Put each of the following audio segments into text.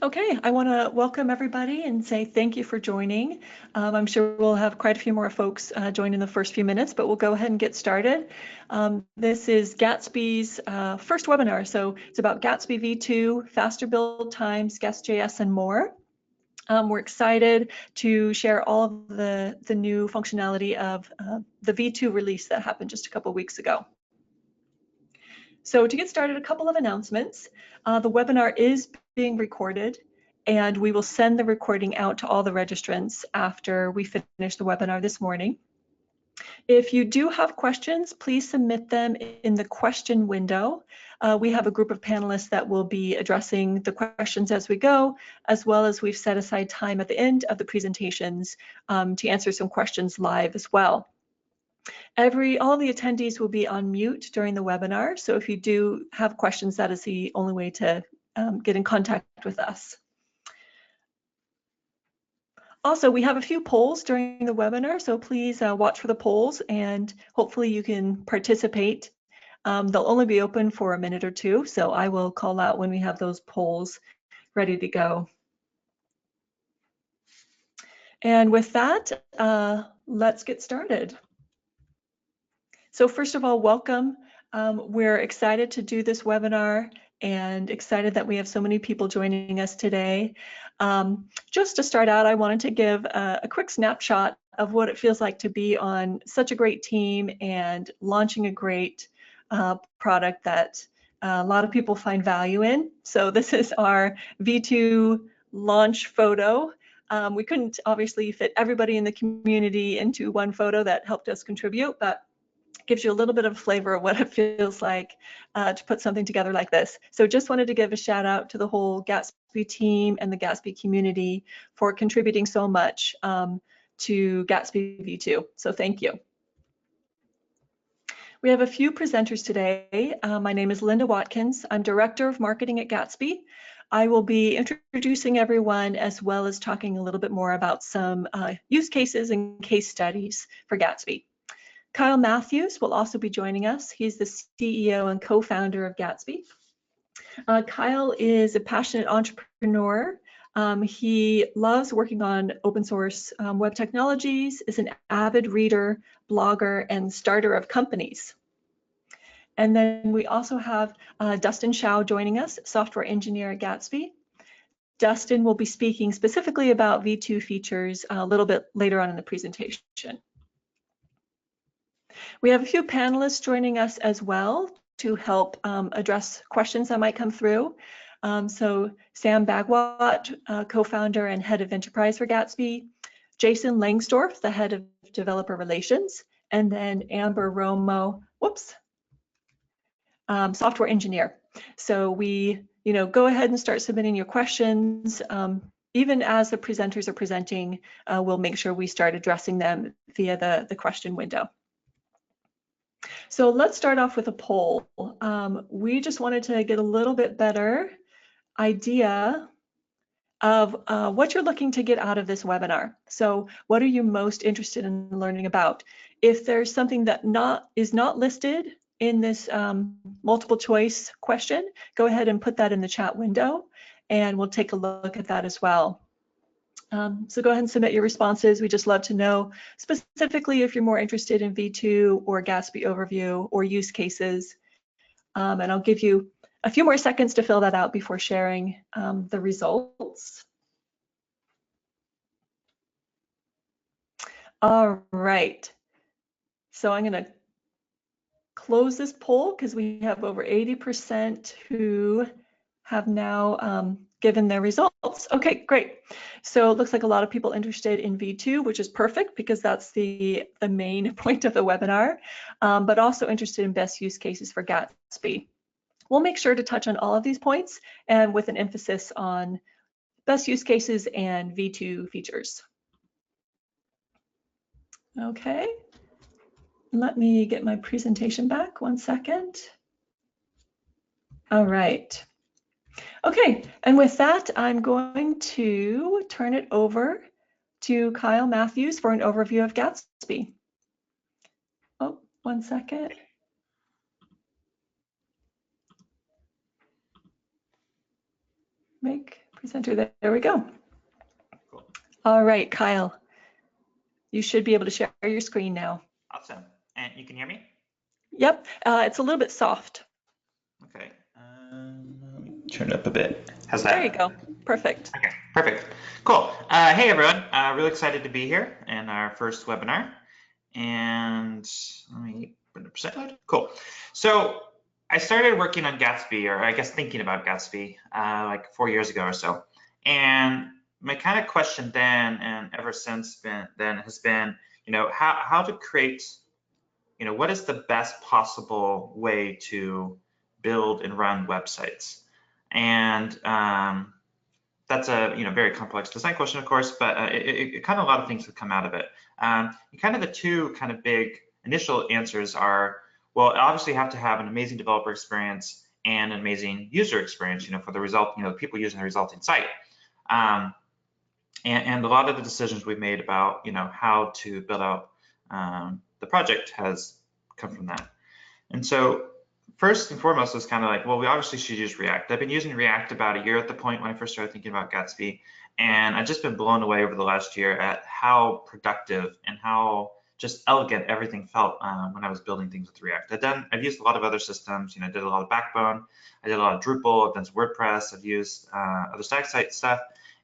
Okay, I want to welcome everybody and say thank you for joining. I'm sure we'll have quite a few more folks join in the first few minutes, but we'll go ahead and get started. This is Gatsby's first webinar, so it's about Gatsby v2, faster build times, Guess.js, and more. We're excited to share all of the new functionality of the v2 release that happened just a couple weeks ago. So to get started, a couple of announcements. The webinar is being recorded, and we will send the recording out to all the registrants after we finish the webinar this morning. If you do have questions, please submit them in the question window. We have a group of panelists that will be addressing the questions as we go, as well as we've set aside time at the end of the presentations to answer some questions live as well. All the attendees will be on mute during the webinar, so if you do have questions, that is the only way to get in contact with us. Also, we have a few polls during the webinar, so please watch for the polls and hopefully you can participate. They'll only be open for a minute or two, so I will call out when we have those polls ready to go. And with that, let's get started. So first of all, welcome. We're excited to do this webinar and excited that we have so many people joining us today. Just to start out, I wanted to give a quick snapshot of what it feels like to be on such a great team and launching a great product that a lot of people find value in. So this is our V2 launch photo. We couldn't obviously fit everybody in the community into one photo that helped us contribute, but gives you a little bit of a flavor of what it feels like to put something together like this. So just wanted to give a shout out to the whole Gatsby team and the Gatsby community for contributing so much to Gatsby v2. So thank you. We have a few presenters today. My name is Linda Watkins. I'm Director of Marketing at Gatsby. I will be introducing everyone as well as talking a little bit more about some use cases and case studies for Gatsby. Kyle Matthews will also be joining us. He's the CEO and co-founder of Gatsby. Kyle is a passionate entrepreneur. He loves working on open source web technologies, is an avid reader, blogger, and starter of companies. And then we also have Dustin Shao joining us, software engineer at Gatsby. Dustin will be speaking specifically about V2 features a little bit later on in the presentation. We have a few panelists joining us as well to help address questions that might come through. So Sam Bagwat, co-founder and head of enterprise for Gatsby, Jason Langsdorf, the head of developer relations, and then Amber Romo, software engineer. So we, go ahead and start submitting your questions. Even as the presenters are presenting, we'll make sure we start addressing them via the question window. So let's start off with a poll. We just wanted to get a little bit better idea of what you're looking to get out of this webinar. So what are you most interested in learning about? If there's something that is not listed in this multiple choice question, go ahead and put that in the chat window and we'll take a look at that as well. So go ahead and submit your responses. We just love to know specifically if you're more interested in V2 or Gatsby overview or use cases. And I'll give you a few more seconds to fill that out before sharing the results. All right. So I'm going to close this poll because we have over 80% who have now given their results. Okay, great. So it looks like a lot of people interested in V2, which is perfect because that's the main point of the webinar, but also interested in best use cases for Gatsby. We'll make sure to touch on all of these points and with an emphasis on best use cases and V2 features. Okay, let me get my presentation back 1 second. All right. Okay, and with that, I'm going to turn it over to Kyle Matthews for an overview of Gatsby. Oh, 1 second. Make presenter. There we go. Cool. All right, Kyle, you should be able to share your screen now. Awesome. And you can hear me? Yep, it's a little bit soft. Okay. Let me turn it up a bit. How's that? There you go. Perfect. Okay, perfect. Cool. Hey, everyone. Really excited to be here in our first webinar. And let me put a slide. Cool. So I started working on Gatsby, or I guess thinking about Gatsby, like 4 years ago or so. And my kind of question then and ever since then has been, how to create, what is the best possible way to build and run websites? And that's a very complex design question, of course, but it kind of a lot of things have come out of it. And kind of the two kind of big initial answers are, well, obviously you have to have an amazing developer experience and an amazing user experience, for the result, the people using the resulting site. And a lot of the decisions we've made about, how to build out the project has come from that. And so first and foremost is kind of like, well, we obviously should use React. I've been using React about a year at the point when I first started thinking about Gatsby, and I've just been blown away over the last year at how productive and how just elegant everything felt when I was building things with React. I've used a lot of other systems, I did a lot of Backbone, I did a lot of Drupal, I've done some WordPress, I've used other static site stuff,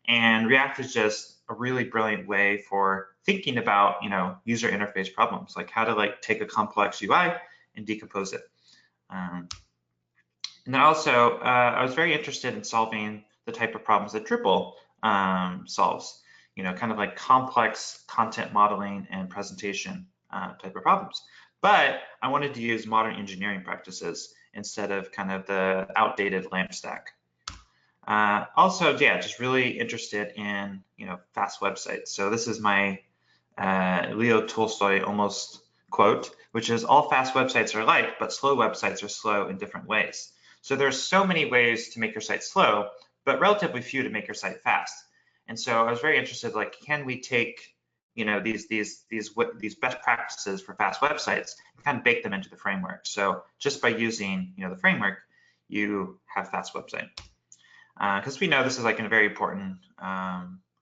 and React is just a really brilliant way for thinking about, user interface problems, like how to take a complex UI and decompose it. And then also, I was very interested in solving the type of problems that Drupal solves, kind of like complex content modeling and presentation type of problems. But I wanted to use modern engineering practices instead of kind of the outdated LAMP stack. Also, yeah, just really interested in, fast websites. So this is my Leo Tolstoy almost quote, which is all fast websites are alike, but slow websites are slow in different ways. So there's so many ways to make your site slow, but relatively few to make your site fast. And so I was very interested, can we take, these best practices for fast websites and kind of bake them into the framework? So just by using, the framework, you have fast website. Because we know this is a very important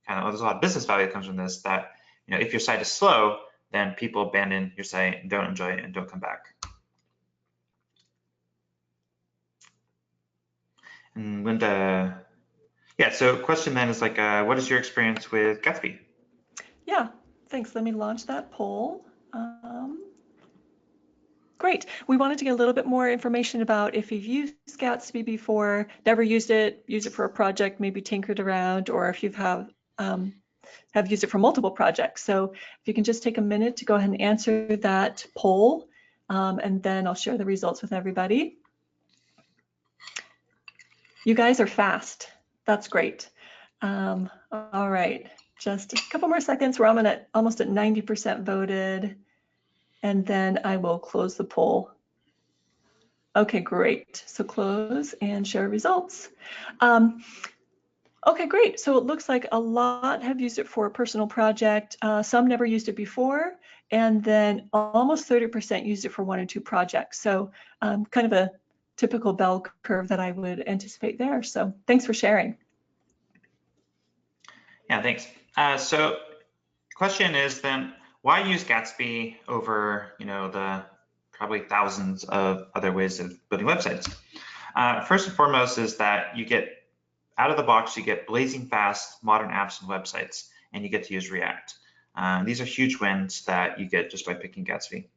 there's a lot of business value that comes from this, that, if your site is slow, then people abandon your site and don't enjoy it and don't come back. And Linda, yeah, so question then is what is your experience with Gatsby? Yeah, thanks. Let me launch that poll. Great. We wanted to get a little bit more information about if you've used Gatsby before, never used it, use it for a project, maybe tinkered around, or if you've have used it for multiple projects. So if you can just take a minute to go ahead and answer that poll, and then I'll share the results with everybody. You guys are fast. That's great. All right, just a couple more seconds. We're almost at 90% voted. And then I will close the poll. Okay, great. So close and share results. Okay, great. So it looks like a lot have used it for a personal project. Some never used it before. And then almost 30% used it for 1 or 2 projects. So kind of a typical bell curve that I would anticipate there. So thanks for sharing. Yeah, thanks. So question is then, why use Gatsby over, the probably thousands of other ways of building websites? First and foremost is that you get, out of the box, you get blazing fast modern apps and websites, and you get to use React. These are huge wins that you get just by picking Gatsby.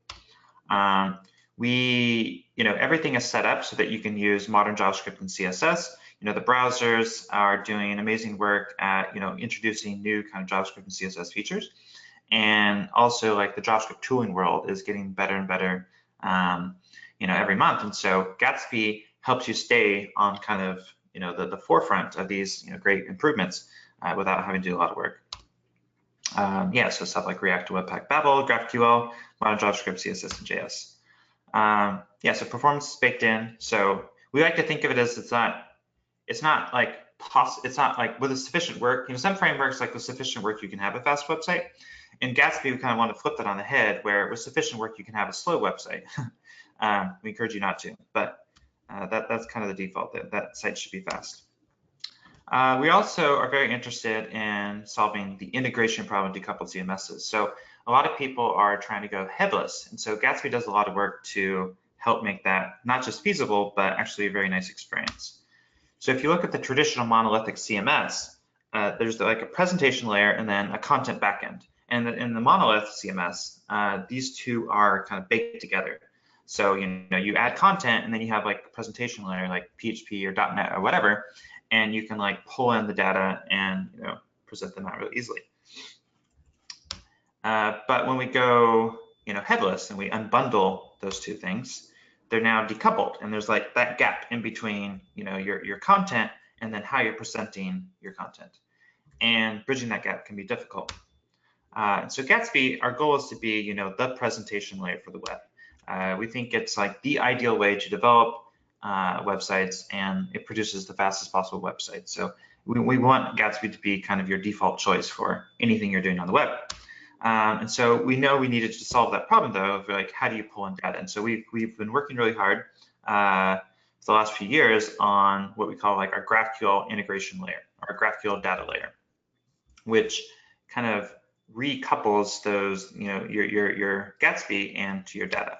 Everything is set up so that you can use modern JavaScript and CSS. The browsers are doing amazing work at, introducing new kind of JavaScript and CSS features. And also the JavaScript tooling world is getting better and better, every month. And so Gatsby helps you stay on kind of, the forefront of these, great improvements without having to do a lot of work. So stuff like React to Webpack Babel, GraphQL, modern JavaScript, CSS, and JS. So performance is baked in. So we like to think of it as it's not like with a sufficient work. Some frameworks with sufficient work you can have a fast website. In Gatsby, we kind of want to flip that on the head, where with sufficient work you can have a slow website. We encourage you not to, but that's kind of the default. That site should be fast. We also are very interested in solving the integration problem of decoupled CMSs. So a lot of people are trying to go headless, and so Gatsby does a lot of work to help make that not just feasible, but actually a very nice experience. So if you look at the traditional monolithic CMS, there's like a presentation layer and then a content backend. And in the monolith CMS, these two are kind of baked together. So you add content and then you have like a presentation layer like PHP or .NET or whatever, and you can like pull in the data and present them out really easily. But when we go headless and we unbundle those two things, they're now decoupled, and there's like that gap in between your content and then how you're presenting your content, and bridging that gap can be difficult. So Gatsby, our goal is to be the presentation layer for the web. We think it's like the ideal way to develop websites, and it produces the fastest possible website. So we want Gatsby to be kind of your default choice for anything you're doing on the web. And so we know we needed to solve that problem though, of like, how do you pull in data? And so we've been working really hard for the last few years on what we call like our GraphQL integration layer, our GraphQL data layer, which kind of recouples those, your Gatsby and to your data.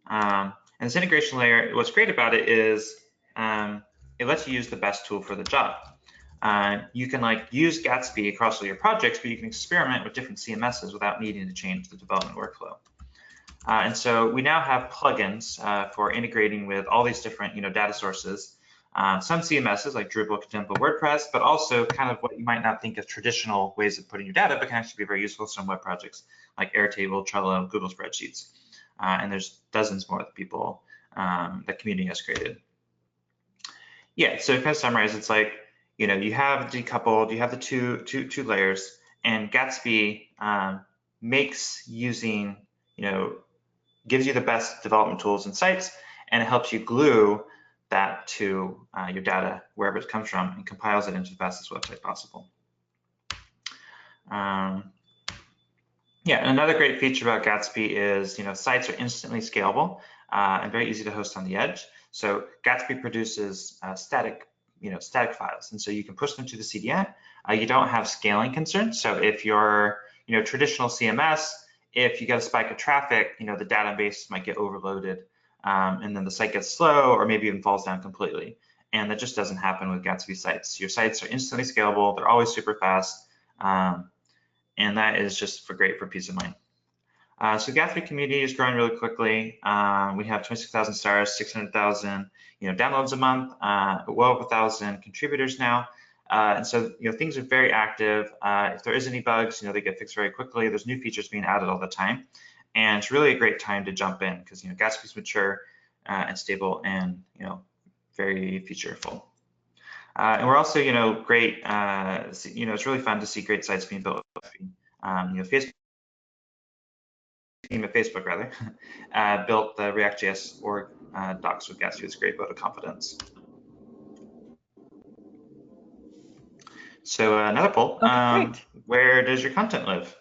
And this integration layer, what's great about it is it lets you use the best tool for the job. You can like use Gatsby across all your projects, but you can experiment with different CMSs without needing to change the development workflow. And so we now have plugins for integrating with all these different data sources. Some CMSs like Drupal, Contempo, WordPress, but also kind of what you might not think of traditional ways of putting your data, but can actually be very useful for some web projects like Airtable, Trello, Google Spreadsheets. And there's dozens more that people, the community has created. Yeah, so to kind of summarize, it's like, you have decoupled, you have the two layers, and Gatsby makes using, gives you the best development tools and sites, and it helps you glue that to your data wherever it comes from and compiles it into the fastest website possible. Yeah, and another great feature about Gatsby is, sites are instantly scalable and very easy to host on the edge. So Gatsby produces static files, and so you can push them to the CDN. You don't have scaling concerns. So if you're, traditional CMS, if you get a spike of traffic, the database might get overloaded, and then the site gets slow or maybe even falls down completely. And that just doesn't happen with Gatsby sites. Your sites are instantly scalable. They're always super fast. And that is just great for peace of mind. So Gatsby community is growing really quickly. We have 26,000 stars, 600,000 downloads a month, well over 1,000 contributors now. And so things are very active. If there is any bugs, they get fixed very quickly. There's new features being added all the time, and it's really a great time to jump in because Gatsby's mature and stable and very featureful. And we're also great. It's really fun to see great sites being built. Facebook, team at Facebook rather, built the React.js org docs with Gatsby. It's a great vote of confidence. So another poll, where does your content live?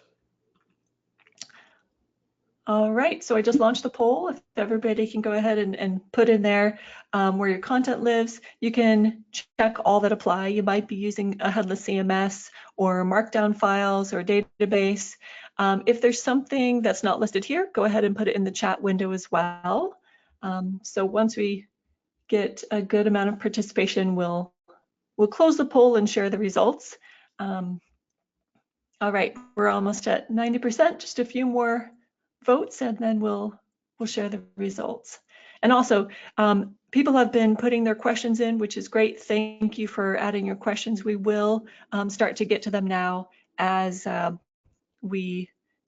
All right, so I just launched the poll. If everybody can go ahead and put in there where your content lives, you can check all that apply. You might be using a headless CMS or markdown files or a database. If there's something that's not listed here, go ahead and put it in the chat window as well. So once we get a good amount of participation, we'll close the poll and share the results. All right, we're almost at 90%, just a few more votes, and then we'll share the results. And also, people have been putting their questions in, which is great. Thank you for adding your questions. We will start to get to them now as the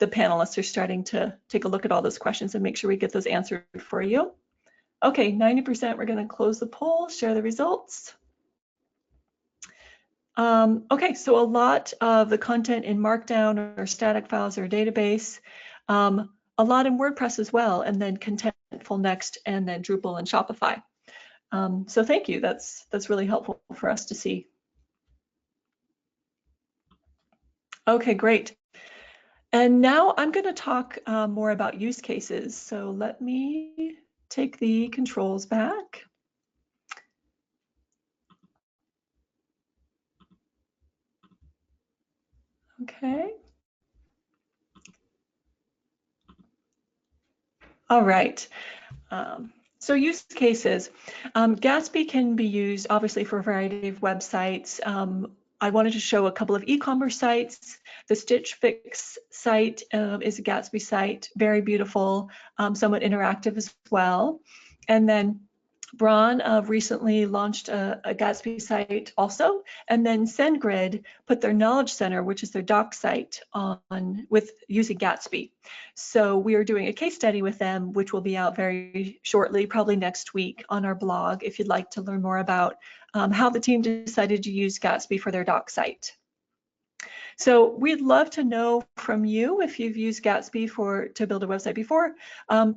panelists are starting to take a look at all those questions and make sure we get those answered for you. Okay, 90%, we're gonna close the poll, share the results. Okay, so a lot of the content in Markdown or static files or database, a lot in WordPress as well, and then Contentful next, and then Drupal and Shopify. So thank you, that's really helpful for us to see. Okay, great. And now I'm going to talk more about use cases. So let me take the controls back. Okay. All right. So use cases. Gatsby can be used obviously for a variety of websites. I wanted to show a couple of e-commerce sites. The Stitch Fix site is a Gatsby site, very beautiful, somewhat interactive as well. And then Braun recently launched a Gatsby site also, and then SendGrid put their Knowledge Center, which is their doc site, on with using Gatsby. So we are doing a case study with them, which will be out very shortly, probably next week on our blog, if you'd like to learn more about how the team decided to use Gatsby for their doc site. So we'd love to know from you if you've used Gatsby to build a website before.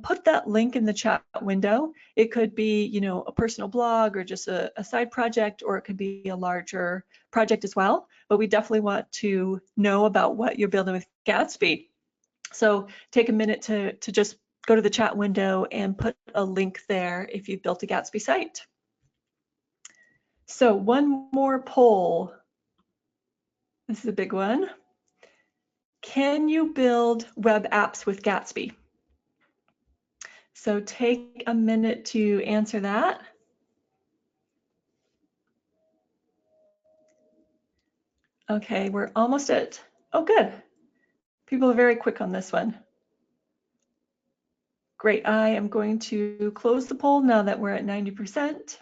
Put that link in the chat window. It could be, a personal blog or just a side project, or it could be a larger project as well. But we definitely want to know about what you're building with Gatsby. So take a minute to just go to the chat window and put a link there if you've built a Gatsby site. So one more poll. This is a big one. Can you build web apps with Gatsby? So take a minute to answer that. Okay, we're almost at, oh good. People are very quick on this one. Great, I am going to close the poll now that we're at 90%.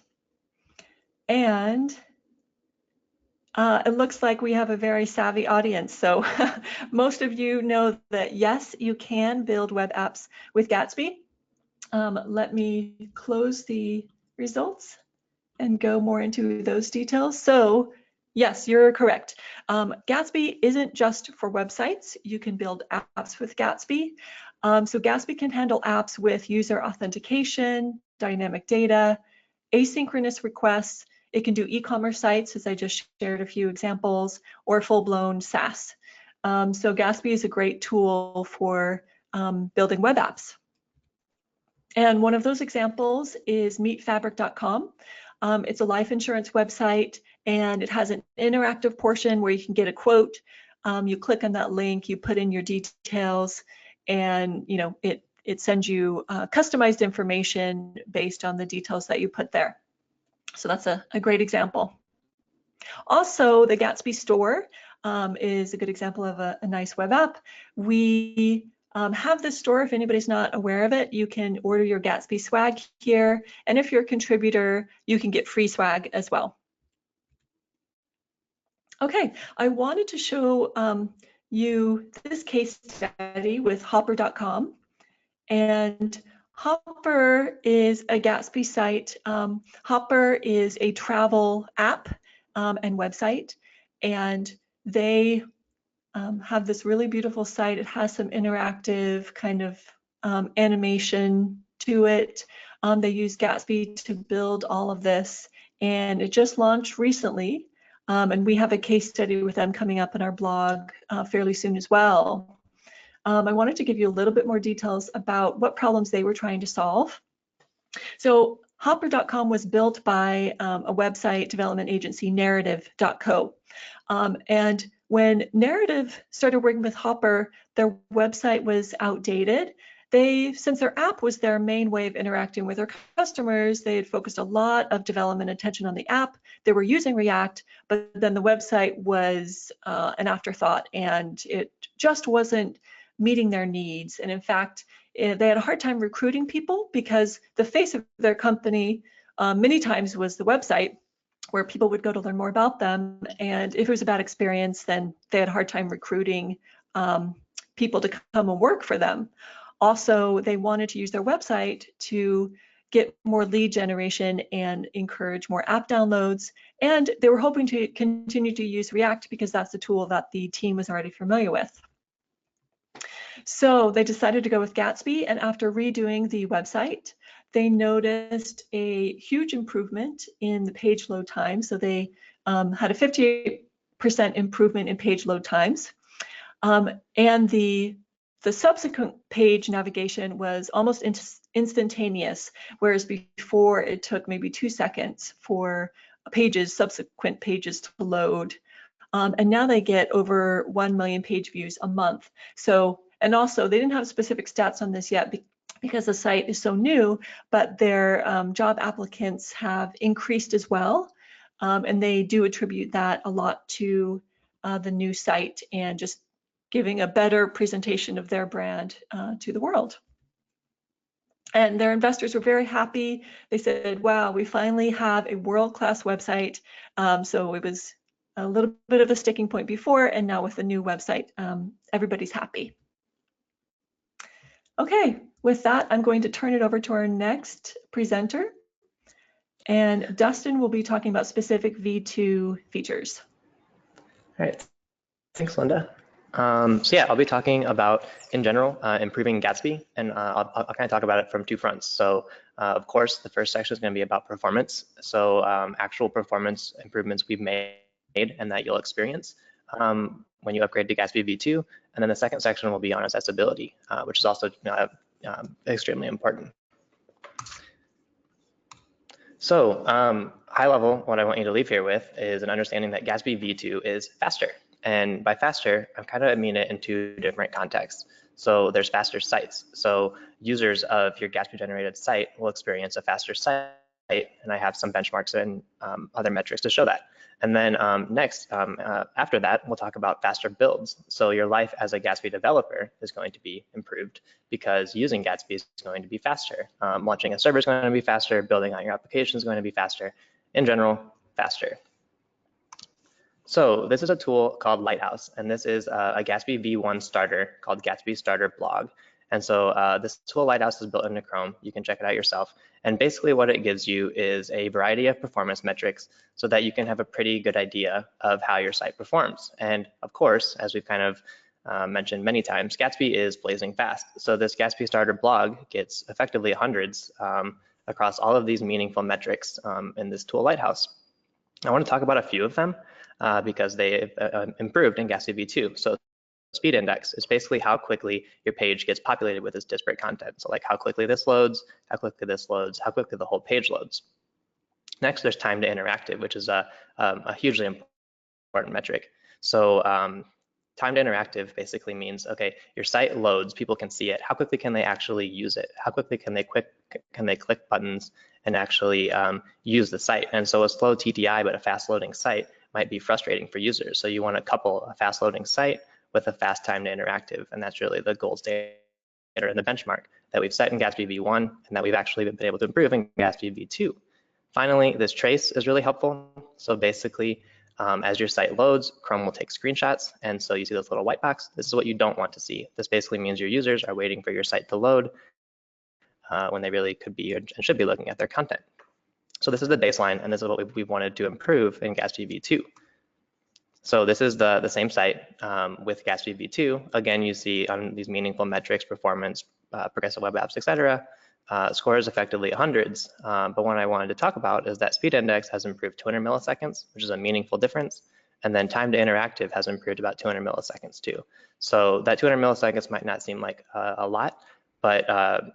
And it looks like we have a very savvy audience. So most of you know that yes, you can build web apps with Gatsby. Let me close the results and go more into those details. So yes, you're correct. Gatsby isn't just for websites. You can build apps with Gatsby. So Gatsby can handle apps with user authentication, dynamic data, asynchronous requests. It can do e-commerce sites, as I just shared a few examples, or full-blown SaaS. So Gatsby is a great tool for building web apps. And one of those examples is meetfabric.com. It's a life insurance website, and it has an interactive portion where you can get a quote. You click on that link, you put in your details, and it sends you customized information based on the details that you put there. So that's a great example. Also, the Gatsby store is a good example of a nice web app. We have this store. If anybody's not aware of it, you can order your Gatsby swag here. And if you're a contributor, you can get free swag as well. Okay, I wanted to show you this case study with hopper.com. And Hopper is a Gatsby site. Hopper is a travel app and website, and they have this really beautiful site. It has some interactive kind of animation to it. They use Gatsby to build all of this, and it just launched recently. And we have a case study with them coming up in our blog fairly soon as well. I wanted to give you a little bit more details about what problems they were trying to solve. So Hopper.com was built by a website development agency, Narrative.co. And when Narrative started working with Hopper, their website was outdated. Since their app was their main way of interacting with their customers, they had focused a lot of development attention on the app. They were using React, but then the website was an afterthought, and it just wasn't meeting their needs. And in fact, they had a hard time recruiting people because the face of their company many times was the website, where people would go to learn more about them. And if it was a bad experience, then they had a hard time recruiting people to come and work for them. Also, they wanted to use their website to get more lead generation and encourage more app downloads. And they were hoping to continue to use React because that's the tool that the team was already familiar with. So they decided to go with Gatsby, and after redoing the website, they noticed a huge improvement in the page load time. So they had a 58% improvement in page load times. And the subsequent page navigation was almost instantaneous, whereas before it took maybe 2 seconds for subsequent pages to load. and now they get over 1 million page views a month. So, and also they didn't have specific stats on this yet because the site is so new, but their job applicants have increased as well. And they do attribute that a lot to the new site and just giving a better presentation of their brand to the world. And their investors were very happy. They said, wow, we finally have a world-class website. So it was a little bit of a sticking point before, and now with the new website, everybody's happy. Okay, with that, I'm going to turn it over to our next presenter. And Dustin will be talking about specific V2 features. All right, thanks, Linda. So yeah, I'll be talking about, in general, improving Gatsby, and I'll kind of talk about it from two fronts. So of course, the first section is going to be about performance. So actual performance improvements we've made and that you'll experience when you upgrade to Gatsby V2. And then the second section will be on accessibility, which is also extremely important. So high level, what I want you to leave here with is an understanding that Gatsby V2 is faster. And by faster, I kind of mean it in two different contexts. So there's faster sites. So users of your Gatsby generated site will experience a faster site, and I have some benchmarks and other metrics to show that. And then next, after that, we'll talk about faster builds. So your life as a Gatsby developer is going to be improved because using Gatsby is going to be faster. Launching a server is going to be faster. Building out your application is going to be faster. In general, faster. So this is a tool called Lighthouse, and this is a Gatsby V1 starter called Gatsby Starter Blog. And so this tool Lighthouse is built into Chrome. You can check it out yourself. And basically what it gives you is a variety of performance metrics so that you can have a pretty good idea of how your site performs. And of course, as we've kind of mentioned many times, Gatsby is blazing fast. So this Gatsby Starter Blog gets effectively hundreds across all of these meaningful metrics in this tool Lighthouse. I want to talk about a few of them because they improved in Gatsby V2. So speed index is basically how quickly your page gets populated with this disparate content. So like how quickly this loads, how quickly this loads, how quickly the whole page loads. Next, there's time to interactive, which is a hugely important metric. So time to interactive basically means, okay, your site loads, people can see it. How quickly can they actually use it? How quickly can they click buttons and actually use the site? And so a slow TTI but a fast loading site might be frustrating for users. So you want to couple a fast loading site with a fast time to interactive, and that's really the gold standard and the benchmark that we've set in Gatsby V1 and that we've actually been able to improve in Gatsby V2. Finally, this trace is really helpful. So basically, as your site loads, Chrome will take screenshots, and so you see this little white box. This is what you don't want to see. This basically means your users are waiting for your site to load when they really could be and should be looking at their content. So this is the baseline, and this is what we wanted to improve in Gatsby V2. So this is the same site with Gatsby V2. Again, you see on these meaningful metrics, performance, progressive web apps, etc. Scores effectively hundreds. But what I wanted to talk about is that speed index has improved 200 milliseconds, which is a meaningful difference. And then time to interactive has improved about 200 milliseconds too. So that 200 milliseconds might not seem like a lot, but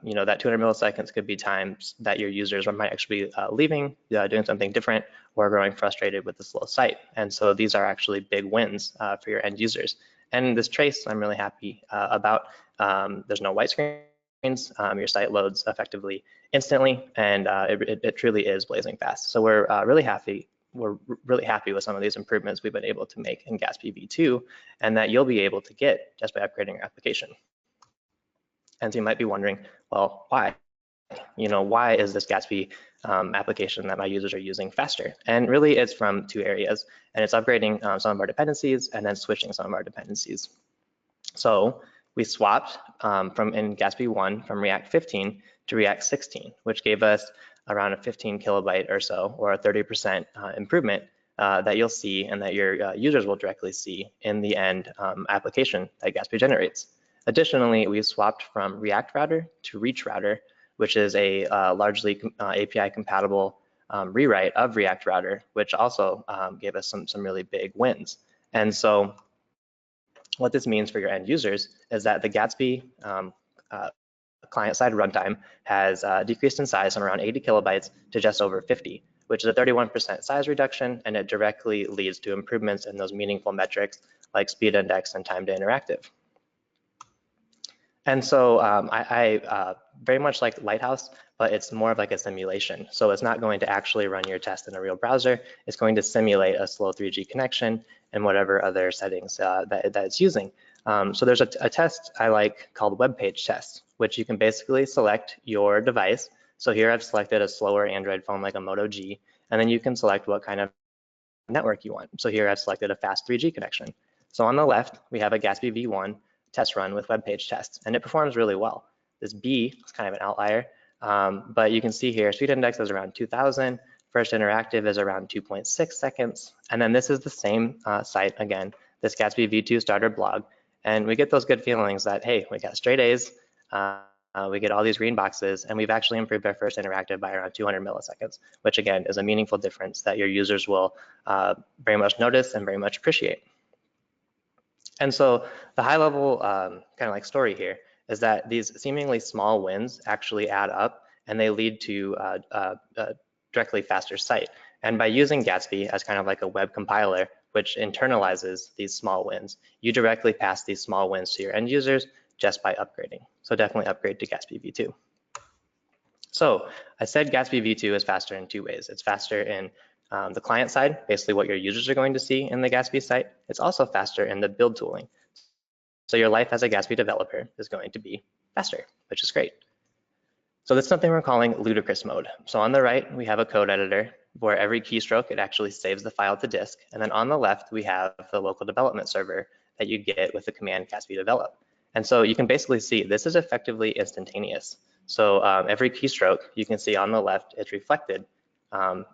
you know, that 200 milliseconds could be times that your users might actually be leaving, doing something different, or growing frustrated with the slow site. And so these are actually big wins for your end users. And this trace, I'm really happy about. There's no white screens. Your site loads effectively instantly, and it truly is blazing fast. So we're really happy. We're really happy with some of these improvements we've been able to make in Gatsby V2, and that you'll be able to get just by upgrading your application. And so you might be wondering, well, why? You know, why is this Gatsby application that my users are using faster? And really it's from two areas, and it's upgrading some of our dependencies and then switching some of our dependencies. So we swapped in Gatsby 1 from React 15 to React 16, which gave us around a 15 kilobyte or so, or a 30% improvement that you'll see and that your users will directly see in the end application that Gatsby generates. Additionally, we swapped from React Router to Reach Router, which is a largely API compatible rewrite of React Router, which also gave us some really big wins. And so what this means for your end users is that the Gatsby client-side runtime has decreased in size from around 80 kilobytes to just over 50, which is a 31% size reduction, and it directly leads to improvements in those meaningful metrics like speed index and time to interactive. And so I very much like Lighthouse, but it's more of like a simulation. So it's not going to actually run your test in a real browser. It's going to simulate a slow 3G connection and whatever other settings that it's using. So there's a test I like called web page test, which you can basically select your device. So here I've selected a slower Android phone like a Moto G, and then you can select what kind of network you want. So here I've selected a fast 3G connection. So on the left, we have a Gatsby V1 test run with web page tests, and it performs really well. This B is kind of an outlier, but you can see here speed index is around 2000, first interactive is around 2.6 seconds, and then this is the same site again, this Gatsby V2 starter blog, and we get those good feelings that, hey, we got straight A's, we get all these green boxes, and we've actually improved our first interactive by around 200 milliseconds, which again is a meaningful difference that your users will very much notice and very much appreciate. And so the high level kind of like story here is that these seemingly small wins actually add up, and they lead to directly faster site. And by using Gatsby as kind of like a web compiler, which internalizes these small wins, you directly pass these small wins to your end users just by upgrading. So definitely upgrade to Gatsby V2. So I said Gatsby V2 is faster in two ways. It's faster in the client side, basically what your users are going to see in the Gatsby site. It's also faster in the build tooling. So your life as a Gatsby developer is going to be faster, which is great. So that's something we're calling ludicrous mode. So on the right, we have a code editor where every keystroke, it actually saves the file to disk. And then on the left, we have the local development server that you get with the command Gatsby develop. And so you can basically see this is effectively instantaneous. So every keystroke you can see on the left, it's reflected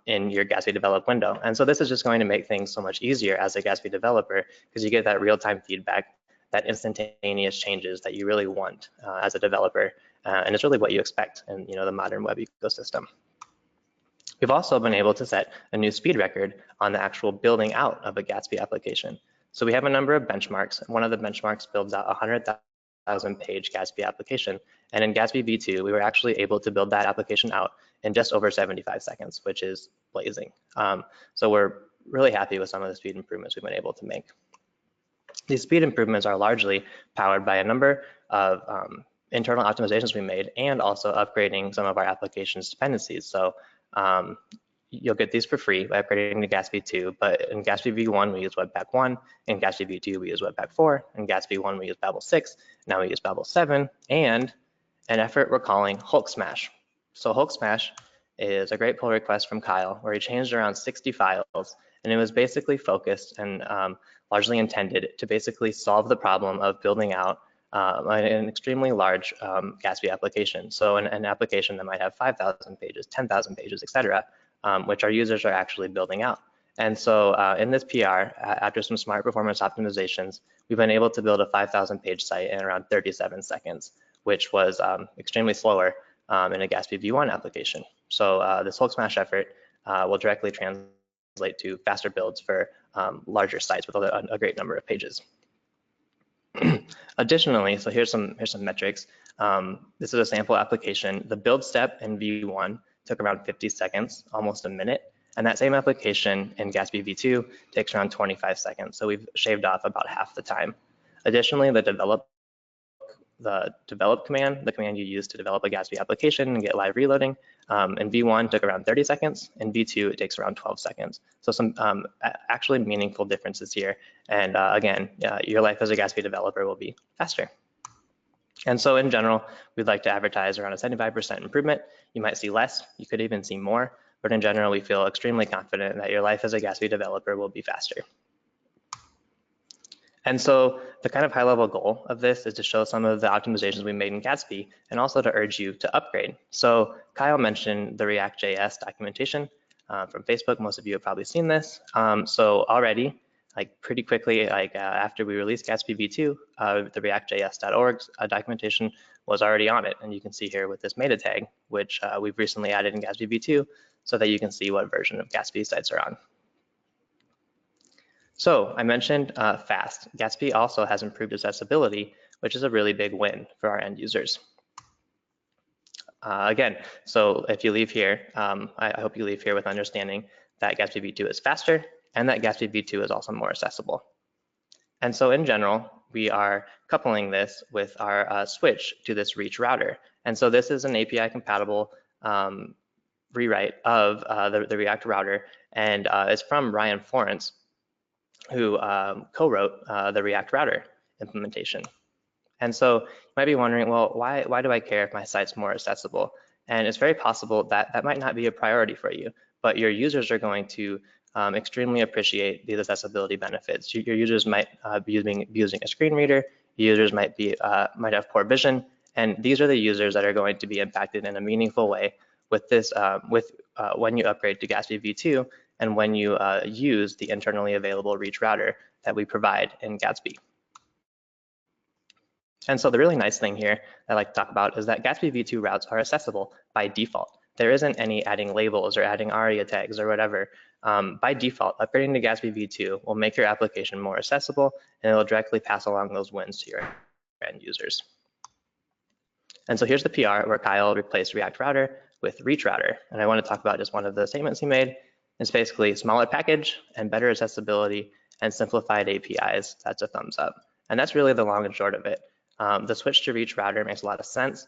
in your Gatsby develop window. And so this is just going to make things so much easier as a Gatsby developer because you get that real-time feedback, that instantaneous changes that you really want as a developer. And it's really what you expect in the modern web ecosystem. We've also been able to set a new speed record on the actual building out of a Gatsby application. So we have a number of benchmarks. One of the benchmarks builds out a 100,000 page Gatsby application. And in Gatsby V2, we were actually able to build that application out in just over 75 seconds, which is blazing. So we're really happy with some of the speed improvements we've been able to make. These speed improvements are largely powered by a number of internal optimizations we made and also upgrading some of our application's dependencies. So you'll get these for free by upgrading to Gatsby 2, but in Gatsby V1, we use Webpack 1, in Gatsby V2, we use Webpack 4, in Gatsby 1, we use Babel 6, now we use Babel 7, and an effort we're calling Hulk Smash. So Hulk Smash is a great pull request from Kyle where he changed around 60 files, and it was basically focused and largely intended to basically solve the problem of building out an extremely large Gatsby application. So an application that might have 5,000 pages, 10,000 pages, etc., which our users are actually building out. And so in this PR, after some smart performance optimizations, we've been able to build a 5,000 page site in around 37 seconds, which was extremely slower in a Gatsby V1 application. So this Hulk Smash effort will directly translate to faster builds for larger sites with a great number of pages. Additionally, so here's some metrics. This is a sample application. The build step in V1 took around 50 seconds, almost a minute. And that same application in Gatsby V2 takes around 25 seconds. So we've shaved off about half the time. Additionally, the develop command, the command you use to develop a Gatsby application and get live reloading, in V1 took around 30 seconds. In V2, it takes around 12 seconds. So some actually meaningful differences here. And again, your life as a Gatsby developer will be faster. And so in general, we'd like to advertise around a 75% improvement. You might see less, you could even see more, but in general, we feel extremely confident that your life as a Gatsby developer will be faster. And so the kind of high level goal of this is to show some of the optimizations we made in Gatsby and also to urge you to upgrade. So Kyle mentioned the React.js documentation from Facebook. Most of you have probably seen this. So already, like pretty quickly, like after we released Gatsby V2, the reactjs.org documentation was already on it. And you can see here with this meta tag, which we've recently added in Gatsby V2 so that you can see what version of Gatsby sites are on. So I mentioned fast. Gatsby also has improved accessibility, which is a really big win for our end users. Again, so if you leave here, I hope you leave here with understanding that Gatsby v2 is faster and that Gatsby v2 is also more accessible. And so in general, we are coupling this with our switch to this reach router. And so this is an API compatible rewrite of the React router, and it's from Ryan Florence, who co-wrote the React router implementation. And so you might be wondering, well, why do I care if my site's more accessible? And it's very possible that that might not be a priority for you, but your users are going to extremely appreciate these accessibility benefits. Your users might be using a screen reader. Users might have poor vision, and these are the users that are going to be impacted in a meaningful way with this when you upgrade to Gatsby v2 and when you use the internally available reach router that we provide in Gatsby. And so the really nice thing here that I like to talk about is that Gatsby v2 routes are accessible by default. There isn't any adding labels or adding ARIA tags or whatever. By default, upgrading to Gatsby v2 will make your application more accessible, and it will directly pass along those wins to your end users. And so here's the PR where Kyle replaced React Router with Reach Router. And I want to talk about just one of the statements he made. It's basically smaller package and better accessibility and simplified APIs. That's a thumbs up. And that's really the long and short of it. The switch to Reach Router makes a lot of sense.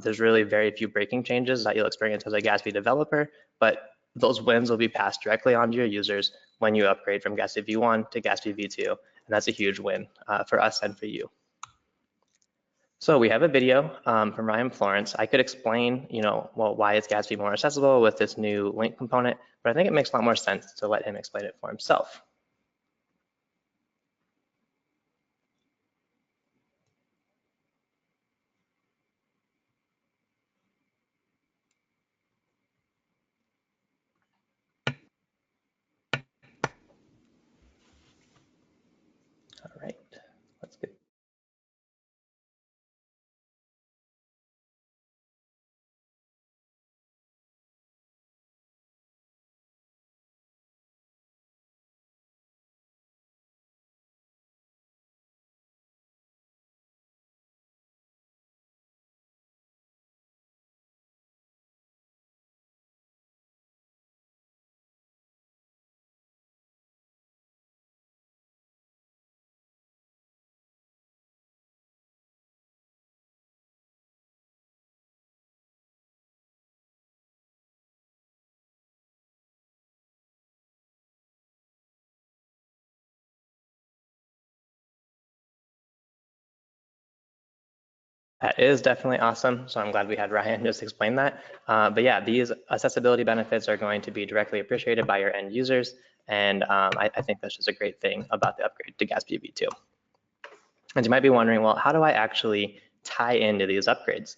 There's really very few breaking changes that you'll experience as a Gatsby developer, but those wins will be passed directly on to your users when you upgrade from Gatsby v1 to Gatsby v2, and that's a huge win for us and for you. So we have a video from Ryan Florence. I could explain, well, why is Gatsby more accessible with this new link component, but I think it makes a lot more sense to let him explain it for himself. All right, let's get. That is definitely awesome. So I'm glad we had Ryan just explain that. But yeah, these accessibility benefits are going to be directly appreciated by your end users. And I think that's just a great thing about the upgrade to Gatsby v2. And you might be wondering, well, how do I actually tie into these upgrades?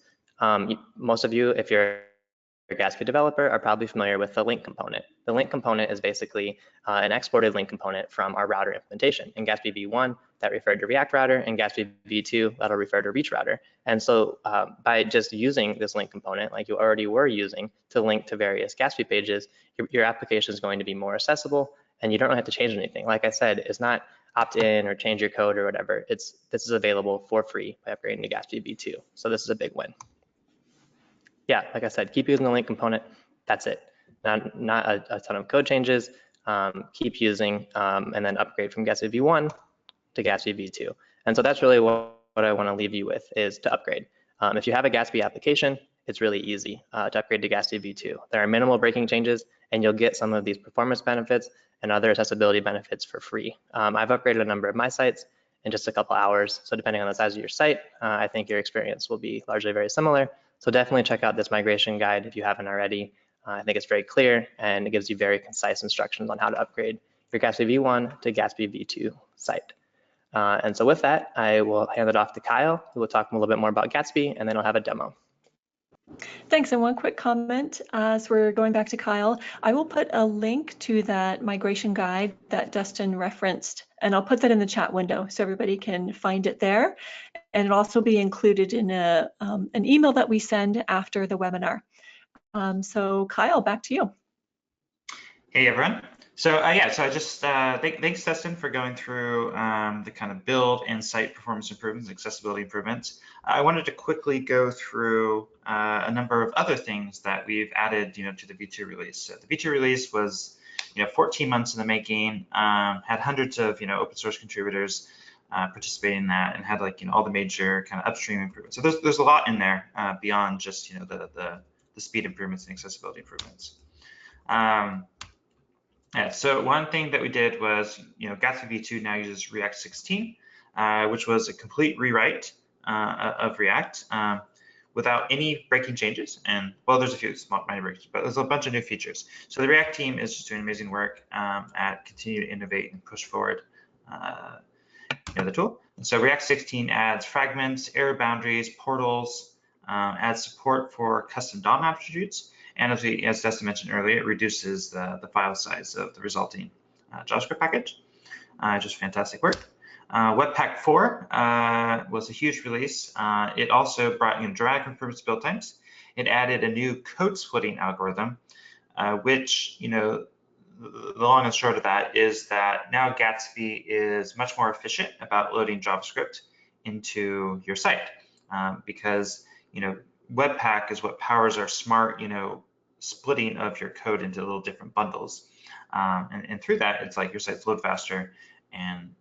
Most of you, if you're a Gatsby developer, are probably familiar with the link component. The link component is basically an exported link component from our router implementation. In Gatsby v1, that referred to React Router, and Gatsby v2, that'll refer to Reach Router. And so by just using this link component, like you already were using to link to various Gatsby pages, your application is going to be more accessible, and you don't have to change anything. Like I said, it's not opt in or change your code or whatever. This is available for free by upgrading to Gatsby v2. So this is a big win. Yeah, like I said, keep using the link component. That's it. Not a ton of code changes. Keep using and then upgrade from Gatsby v1 to Gatsby v2. And so that's really what I want to leave you with, is to upgrade. If you have a Gatsby application, it's really easy to upgrade to Gatsby v2. There are minimal breaking changes, and you'll get some of these performance benefits and other accessibility benefits for free. I've upgraded a number of my sites in just a couple hours. So depending on the size of your site, I think your experience will be largely very similar. So definitely check out this migration guide if you haven't already. I think it's very clear, and it gives you very concise instructions on how to upgrade your Gatsby v1 to Gatsby v2 site. And so with that, I will hand it off to Kyle, who will talk a little bit more about Gatsby, and then I'll have a demo. Thanks. And one quick comment as we're going back to Kyle, I will put a link to that migration guide that Dustin referenced, and I'll put that in the chat window so everybody can find it there. And it'll also be included in an email that we send after the webinar. So Kyle, back to you. Hey everyone. So yeah, so I just thanks Dustin for going through the kind of build and site performance improvements, accessibility improvements. I wanted to quickly go through a number of other things that we've added, to the V2 release. So the V2 release was, 14 months in the making, had hundreds of, open source contributors participating in that, and had all the major kind of upstream improvements. So there's a lot in there beyond just, the speed improvements and accessibility improvements. Yeah, so one thing that we did was, Gatsby v2 now uses React 16, which was a complete rewrite of React without any breaking changes. And well, there's a few small minor breaks, but there's a bunch of new features. So the React team is just doing amazing work at continue to innovate and push forward the tool. And so React 16 adds fragments, error boundaries, portals, adds support for custom DOM attributes. And as Dustin mentioned earlier, it reduces the file size of the resulting JavaScript package. Just fantastic work. Webpack 4 was a huge release. It also brought dramatic improvements to build times. It added a new code splitting algorithm, which, the long and short of that is that now Gatsby is much more efficient about loading JavaScript into your site because, Webpack is what powers our smart, splitting of your code into little different bundles. And through that, it's like your sites load faster and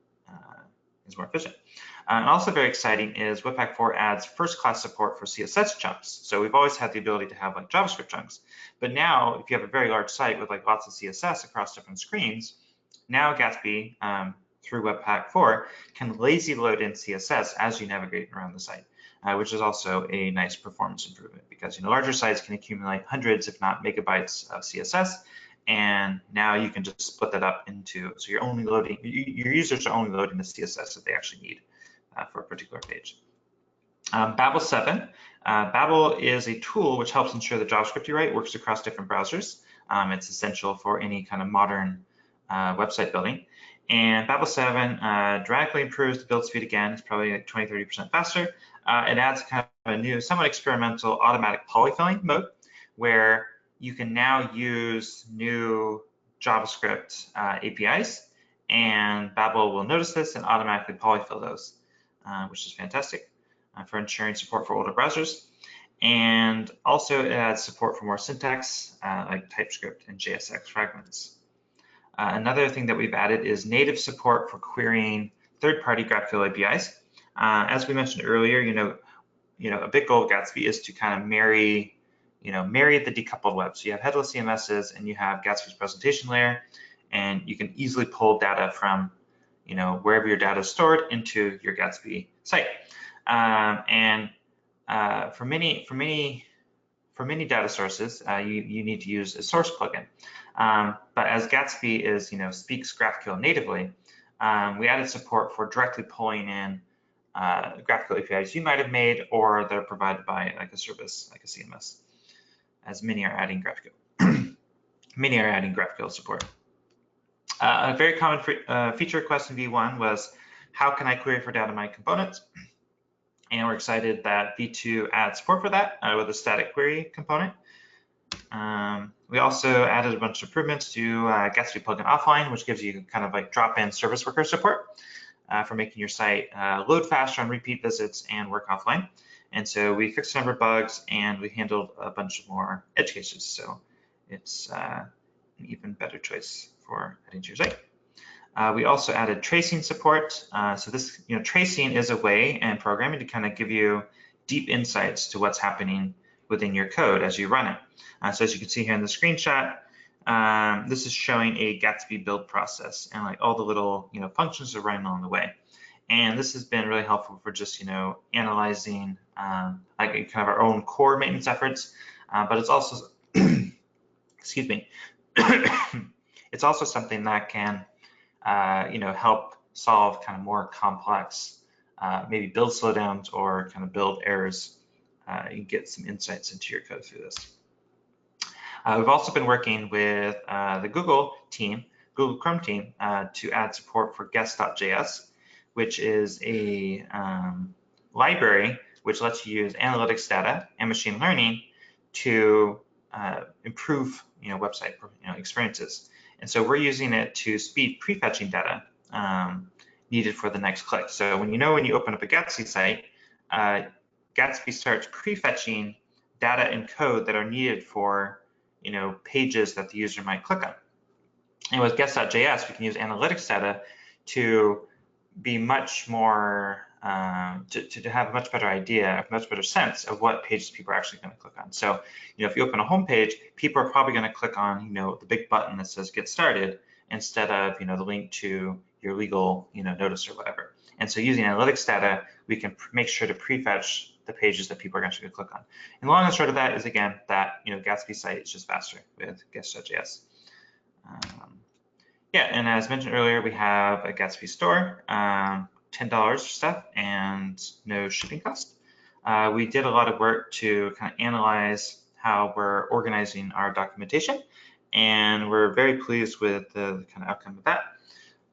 is more efficient. And also very exciting is Webpack 4 adds first-class support for CSS chunks. So we've always had the ability to have JavaScript chunks, but now if you have a very large site with lots of CSS across different screens, now Gatsby through Webpack 4 can lazy load in CSS as you navigate around the site. Which is also a nice performance improvement because larger sites can accumulate hundreds, if not megabytes of CSS, and now you can just split that up into, so you're only loading, your users are only loading the CSS that they actually need for a particular page. Babel 7. Babel is a tool which helps ensure the JavaScript you write works across different browsers. It's essential for any kind of modern website building. And Babel 7 dramatically improves the build speed again. It's probably 20-30% faster. It adds kind of a new, somewhat experimental automatic polyfilling mode where you can now use new JavaScript APIs, and Babel will notice this and automatically polyfill those, which is fantastic for ensuring support for older browsers. And also it adds support for more syntax like TypeScript and JSX fragments. Another thing that we've added is native support for querying third-party GraphQL APIs. As we mentioned earlier, a big goal of Gatsby is to kind of marry the decoupled web. So you have headless CMSes and you have Gatsby's presentation layer, and you can easily pull data from, wherever your data is stored into your Gatsby site. For many data sources, you need to use a source plugin. But as Gatsby is, speaks GraphQL natively, we added support for directly pulling in GraphQL APIs you might have made or that are provided by a service like a CMS, as many are adding GraphQL. Many are adding GraphQL support. A very common feature request in V1 was, how can I query for data in my components? And we're excited that V2 adds support for that with a static query component. We also added a bunch of improvements to Gatsby plugin offline, which gives you kind of drop-in service worker support for making your site load faster on repeat visits and work offline. And so we fixed a number of bugs and we handled a bunch of more edge cases. So it's an even better choice for adding to your site. We also added tracing support. So this, tracing is a way in programming to kind of give you deep insights to what's happening within your code as you run it. So as you can see here in the screenshot, this is showing a Gatsby build process and all the little, functions are running along the way. And this has been really helpful for just, analyzing kind of our own core maintenance efforts. But it's also, excuse me, it's also something that can help solve kind of more complex, maybe build slowdowns or kind of build errors. You get some insights into your code through this. We've also been working with the Google Chrome team, to add support for Guess.js, which is a library which lets you use analytics data and machine learning to improve website experiences. And so we're using it to speed prefetching data needed for the next click. So when you open up a Gatsby site, Gatsby starts prefetching data and code that are needed for pages that the user might click on. And with Guess.js, we can use analytics data to be much more to have a much better idea, a much better sense of what pages people are actually going to click on. So, if you open a home page, people are probably going to click on, the big button that says Get Started instead of, the link to your legal, notice or whatever. And so using analytics data, we can make sure to prefetch the pages that people are actually going to click on. And the long and short of that is, again, that, Gatsby site is just faster with Guess.js. Yeah, and as mentioned earlier, we have a Gatsby store. $10 for stuff and no shipping cost. We did a lot of work to kind of analyze how we're organizing our documentation, and we're very pleased with the kind of outcome of that.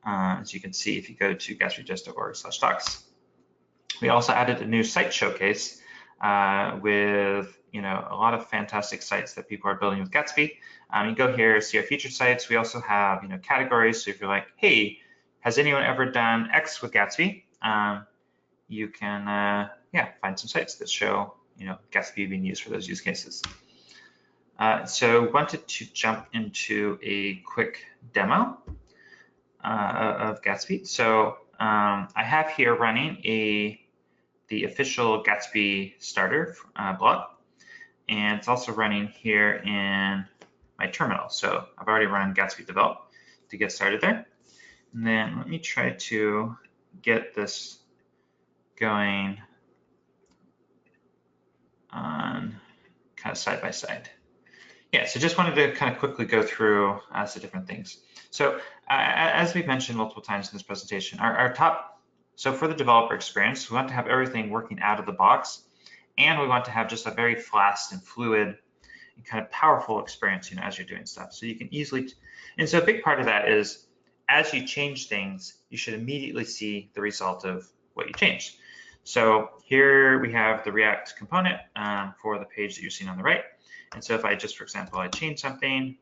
As you can see, if you go to gatsbyjs.org/docs. We also added a new site showcase with a lot of fantastic sites that people are building with Gatsby. You go here, see our featured sites. We also have categories. So if you're like, hey, has anyone ever done X with Gatsby? You can find some sites that show Gatsby being used for those use cases. So wanted to jump into a quick demo of Gatsby. So I have here running the official Gatsby starter blog, and it's also running here in my terminal. So I've already run Gatsby develop to get started there. And then let me try to get this going on kind of side by side. Yeah, so just wanted to kind of quickly go through some different things. So as we've mentioned multiple times in this presentation, so for the developer experience, we want to have everything working out of the box, and we want to have just a very fast and fluid and kind of powerful experience, as you're doing stuff. So you can easily, and so a big part of that is, as you change things, you should immediately see the result of what you changed. So here we have the React component for the page that you're seeing on the right. And so if I just, for example, I change something,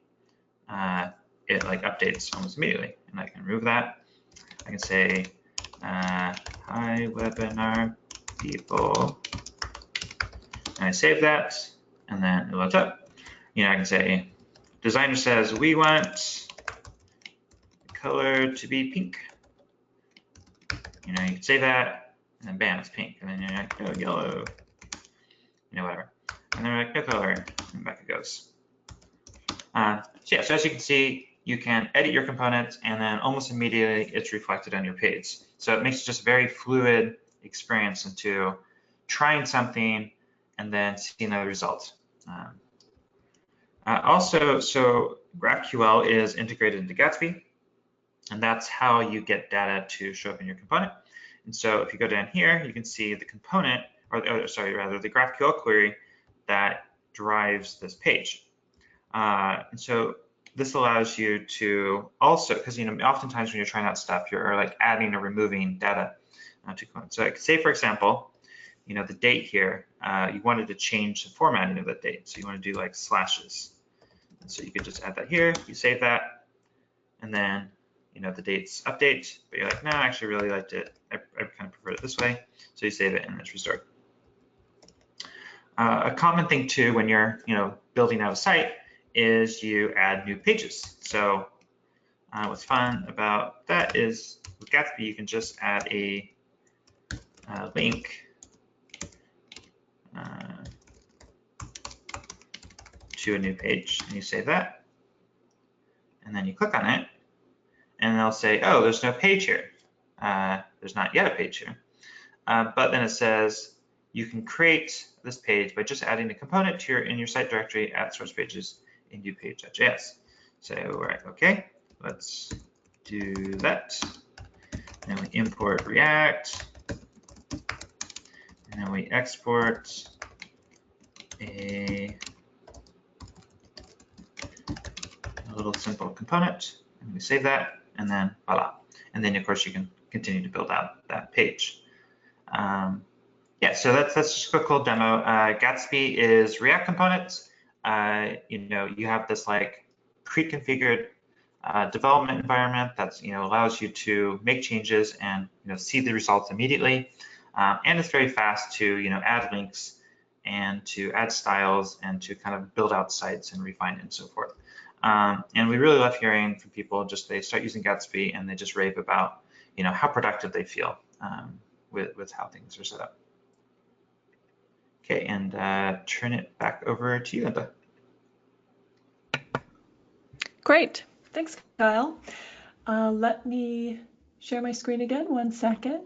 it like updates almost immediately. And I can remove that. I can say, hi webinar people. And I save that, and then it loads up. I can say, designer says we want color to be pink. You can say that, and then bam, it's pink. And then you're like, oh, yellow, whatever. And then we're like, no color, and back it goes. So as you can see, you can edit your components, and then almost immediately it's reflected on your page. So it makes it just a very fluid experience into trying something and then seeing the result. Also, so GraphQL is integrated into Gatsby, and that's how you get data to show up in your component. And so if you go down here, you can see the component, or sorry, rather the GraphQL query that drives this page. And so this allows you to also, because oftentimes when you're trying out stuff, you're like adding or removing data to components. So say, for example, the date here, you wanted to change the formatting of that date. So you want to do like slashes. And so you could just add that here, you save that, and then the dates update, but you're like, no, I actually really liked it. I kind of prefer it this way. So you save it and it's restored. A common thing too when you're building out a site is you add new pages. So what's fun about that is with Gatsby, you can just add a link to a new page, and you save that, and then you click on it, and they'll say, oh, there's no page here. There's not yet a page here. But then it says you can create this page by just adding a component to in your site directory at source pages in viewpage.js. So we're like, okay, let's do that. And then we import React, and then we export a little simple component, and we save that, and then voila. And then of course you can continue to build out that page. Yeah, so that's just a quick demo. Gatsby is React components. You have this like pre-configured development environment that's allows you to make changes and see the results immediately, and it's very fast to add links and to add styles and to kind of build out sites and refine it and so forth. And we really love hearing from people. Just they start using Gatsby and they just rave about how productive they feel with how things are set up. Okay, and turn it back over to you, Linda. Great. Thanks, Kyle. Let me share my screen again. 1 second.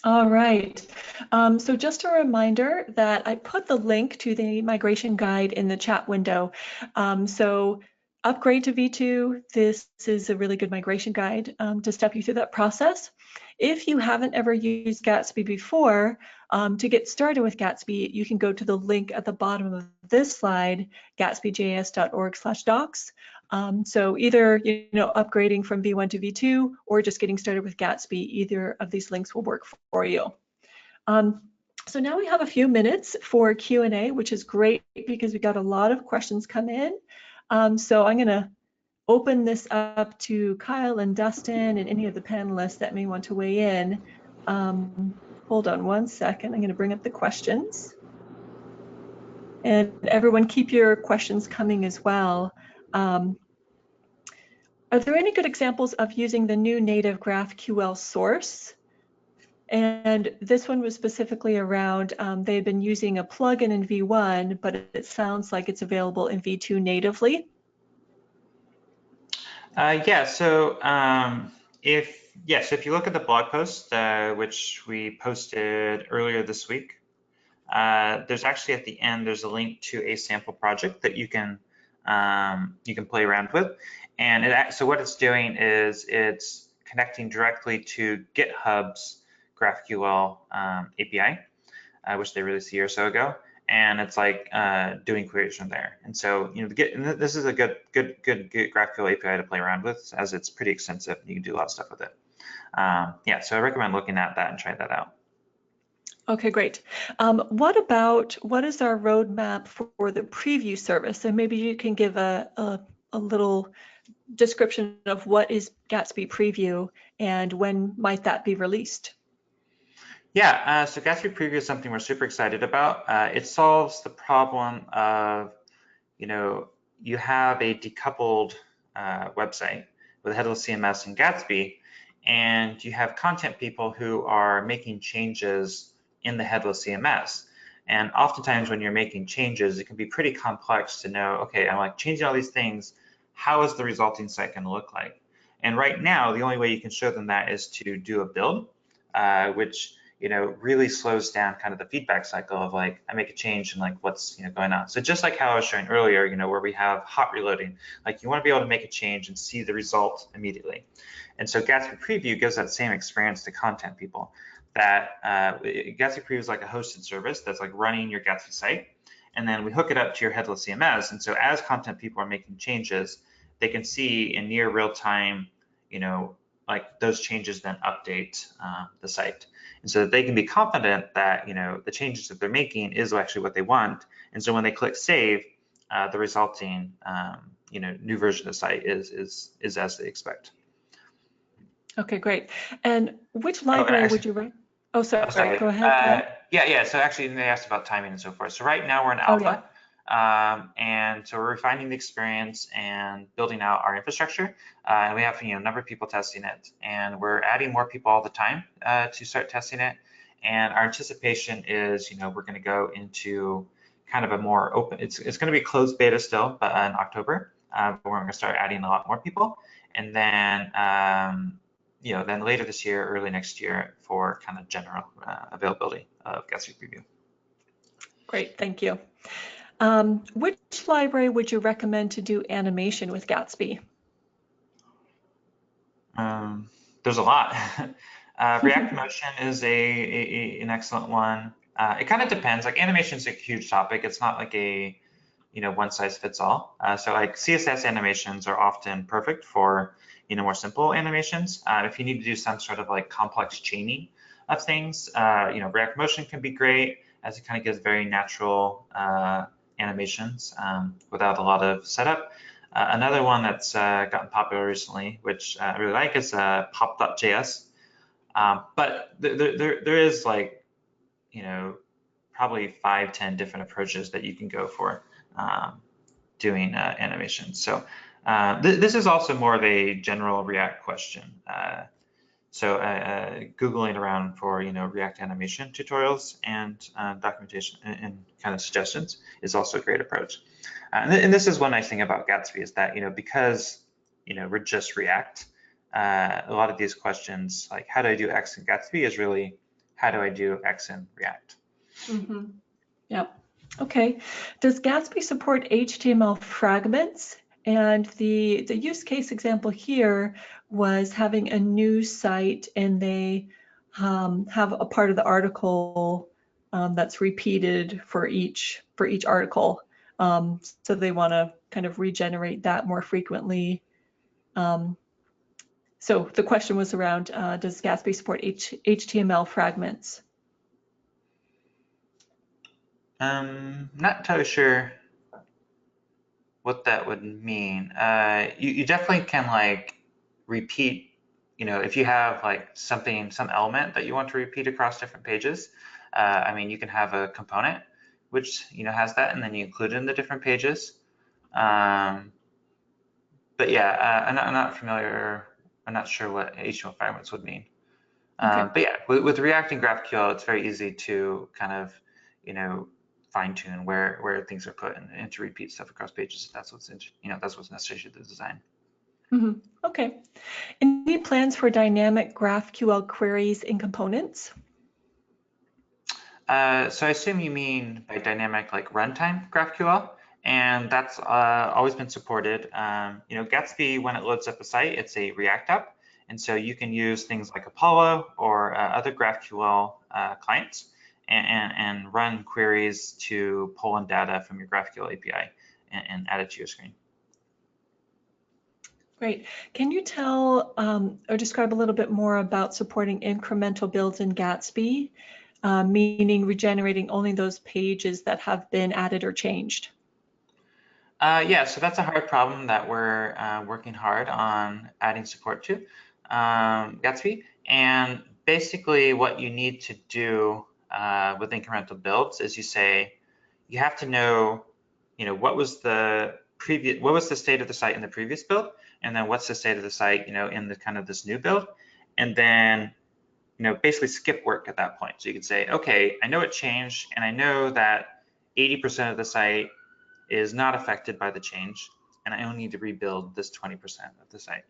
All right. So just a reminder that I put the link to the migration guide in the chat window. So upgrade to V2. This is a really good migration guide to step you through that process. If you haven't ever used Gatsby before, to get started with Gatsby, you can go to the link at the bottom of this slide, gatsbyjs.org/docs. So either upgrading from V1 to V2 or just getting started with Gatsby, either of these links will work for you. So now we have a few minutes for Q&A, which is great because we got a lot of questions come in. So I'm going to open this up to Kyle and Dustin and any of the panelists that may want to weigh in. Hold on 1 second. I'm going to bring up the questions. And everyone, keep your questions coming as well. Are there any good examples of using the new native GraphQL source? And this one was specifically around, they had been using a plugin in V1, but it sounds like it's available in V2 natively. Yeah, so if you look at the blog post, which we posted earlier this week, there's actually at the end, there's a link to a sample project that you can play around with. And so what it's doing is it's connecting directly to GitHub's GraphQL API, which they released a year or so ago. And it's like doing queries from there. And so, this is a good GraphQL API to play around with, as it's pretty extensive. You can do a lot of stuff with it. Yeah, so I recommend looking at that and trying that out. Okay, great. What is our roadmap for the preview service? And maybe you can give a little description of what is Gatsby Preview and when might that be released? Yeah, so Gatsby Preview is something we're super excited about. It solves the problem of, you have a decoupled website with a headless CMS and Gatsby, and you have content people who are making changes in the headless CMS. And oftentimes when you're making changes, it can be pretty complex to know, okay, I'm like changing all these things, how is the resulting site going to look like? And right now, the only way you can show them that is to do a build, which really slows down kind of the feedback cycle of like, I make a change and like what's going on. So just like how I was showing earlier, where we have hot reloading, like you want to be able to make a change and see the result immediately. And so Gatsby Preview gives that same experience to content people. That Gatsby Preview is like a hosted service that's like running your Gatsby site, and then we hook it up to your headless CMS. And so as content people are making changes, they can see in near real time, like those changes then update the site. And so that they can be confident that, the changes that they're making is actually what they want. And so when they click save, the resulting, new version of the site is as they expect. Okay, great. And which library would you run? Oh, sorry, go ahead. Yeah, so actually they asked about timing and so forth. So right now we're in alpha. And so we're refining the experience and building out our infrastructure. And we have a number of people testing it, and we're adding more people all the time to start testing it. And our anticipation is, we're going to go into kind of a more open. It's going to be closed beta still, but in October. But we're going to start adding a lot more people, and then then later this year, early next year, for kind of general availability of Gatsby Preview. Great, thank you. Which library would you recommend to do animation with Gatsby? There's a lot. React Motion is an excellent one. It kind of depends. Like animation is a huge topic. It's not like a one size fits all. So like CSS animations are often perfect for more simple animations. If you need to do some sort of like complex chaining of things, React Motion can be great, as it kind of gives very natural animations without a lot of setup. Another one that's gotten popular recently, which I really like, is pop.js. But there is like, probably 5-10 different approaches that you can go for doing animations. So this is also more of a general React question. So Googling around for React animation tutorials and documentation and kind of suggestions is also a great approach. And this is one nice thing about Gatsby is that because we're just React, a lot of these questions like how do I do X in Gatsby is really how do I do X in React. Mm-hmm. Yep. Okay. Does Gatsby support HTML fragments? And the use case example here was having a news site and they have a part of the article that's repeated for each article. So they want to kind of regenerate that more frequently. So the question was around, does Gatsby support HTML fragments? Not entirely sure what that would mean. You definitely can like repeat, if you have like some element that you want to repeat across different pages. I mean, you can have a component which has that, and then you include it in the different pages. But yeah, I'm not familiar. I'm not sure what HTML fragments would mean. Okay. But yeah, with React and GraphQL, it's very easy to kind of, fine tune where things are put and to repeat stuff across pages. That's what's necessary to the design. Mm-hmm. Okay. Any plans for dynamic GraphQL queries and components? So I assume you mean by dynamic like runtime GraphQL, and that's always been supported. Gatsby, when it loads up a site, it's a React app, and so you can use things like Apollo or other GraphQL clients and run queries to pull in data from your GraphQL API and add it to your screen. Great. Can you tell or describe a little bit more about supporting incremental builds in Gatsby, meaning regenerating only those pages that have been added or changed? Yeah, so that's a hard problem that we're working hard on adding support to Gatsby. And basically what you need to do with incremental builds is you have to know, what was the state of the site in the previous build, and then what's the state of the site, in the kind of this new build, and then, basically skip work at that point. So you could say, okay, I know it changed, and I know that 80% of the site is not affected by the change, and I only need to rebuild this 20% of the site.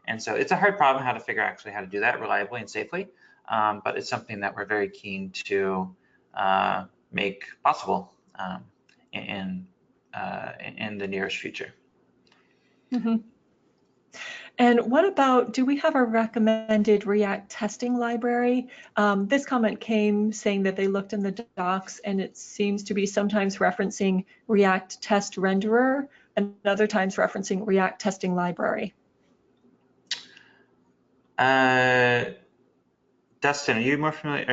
And so it's a hard problem how to figure actually how to do that reliably and safely, but it's something that we're very keen to make possible in the nearest future. Mm-hmm. And what about, do we have a recommended React testing library? This comment came saying that they looked in the docs and it seems to be sometimes referencing React test renderer and other times referencing React testing library. Dustin, are you more familiar?